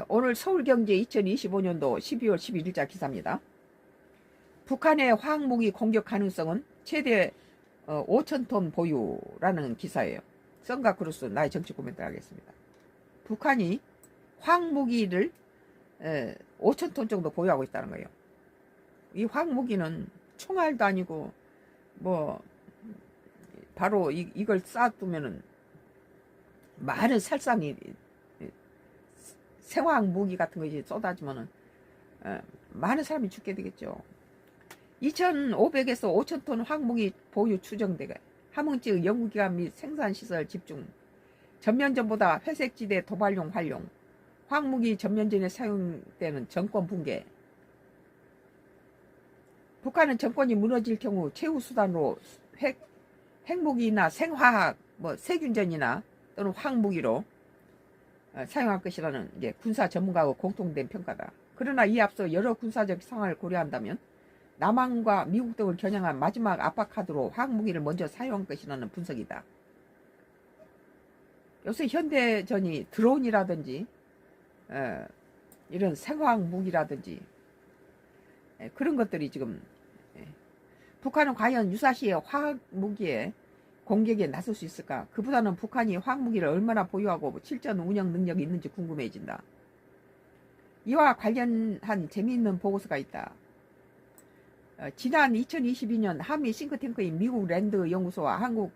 오늘 서울경제 2025년도 12월 11일자 기사입니다. 북한의 화학무기 공격 가능성은 최대 5,000톤 보유라는 기사예요. 썬가크루스 나의 정치 코멘트 하겠습니다. 북한이 화학무기를 5,000톤 정도 보유하고 있다는 거예요. 이 화학무기는 총알도 아니고 뭐 바로 이걸 쏴두면은 많은 살상이 생화학 무기 같은 것이 쏟아지면은 많은 사람이 죽게 되겠죠. 2,500에서 5,000톤 화학무기 보유 추정되게 함흥지의 연구기관 및 생산시설 집중, 전면전보다 회색지대 도발용 활용, 화학무기 전면전에 사용되는 정권 붕괴. 북한은 정권이 무너질 경우 최후 수단으로 핵무기나 생화학, 세균전이나 또는 화학무기로 사용할 것이라는 군사 전문가의 공통된 평가다. 그러나 이 앞서 여러 군사적 상황을 고려한다면 남한과 미국 등을 겨냥한 마지막 압박카드로 화학무기를 먼저 사용할 것이라는 분석이다. 요새 현대전이 드론이라든지 이런 생화학 무기라든지 그런 것들이 지금 북한은 과연 유사시에 화학무기에 공격에 나설 수 있을까? 그보다는 북한이 화학무기를 얼마나 보유하고 실전 운영 능력이 있는지 궁금해진다. 이와 관련한 재미있는 보고서가 있다. 지난 2022년 한미 싱크탱크인 미국 랜드 연구소와 한국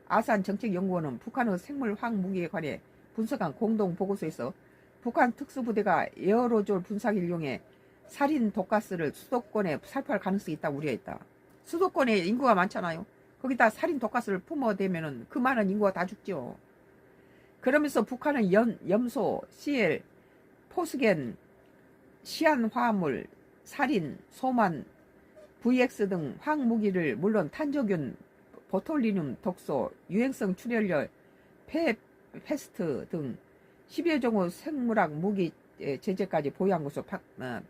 아산 정책연구원은 북한의 생물 화학무기에 관해 분석한 공동 보고서에서 북한 특수부대가 에어로졸 분사기를 이용해 살인 독가스를 수도권에 살포할 가능성이 있다고 우려했다. 수도권에 인구가 많잖아요. 거기다 살인 독가스를 뿜어대면은 그 많은 인구가 다 죽죠. 그러면서 북한은 염소, CL, 포스겐, 시안화합물, 살인, 소만, VX 등 화학무기를 물론 탄저균, 보톨리늄, 독소, 유행성 출혈열, 페스트 등 10여 종의 생물학 무기 제재까지 보유한 것으로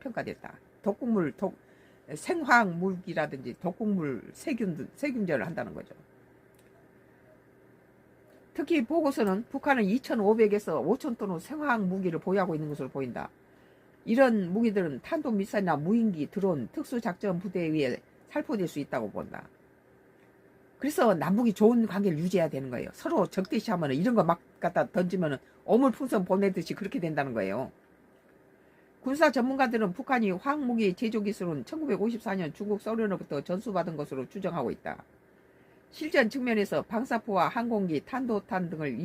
평가됐다. 독극물, 생화학 무기라든지 독극물, 세균전을 한다는 거죠. 특히 보고서는 북한은 2,500에서 5,000톤의 생화학 무기를 보유하고 있는 것으로 보인다. 이런 무기들은 탄도미사일이나 무인기, 드론, 특수작전부대에 의해 살포될 수 있다고 본다. 그래서 남북이 좋은 관계를 유지해야 되는 거예요. 서로 적대시하면 이런 거 막 갖다 던지면 어물풍선 보내듯이 그렇게 된다는 거예요. 군사 전문가들은 북한이 화학무기 제조 기술은 1954년 중국 소련으로부터 전수받은 것으로 추정하고 있다. 실전 측면에서 방사포와 항공기, 탄도탄 등을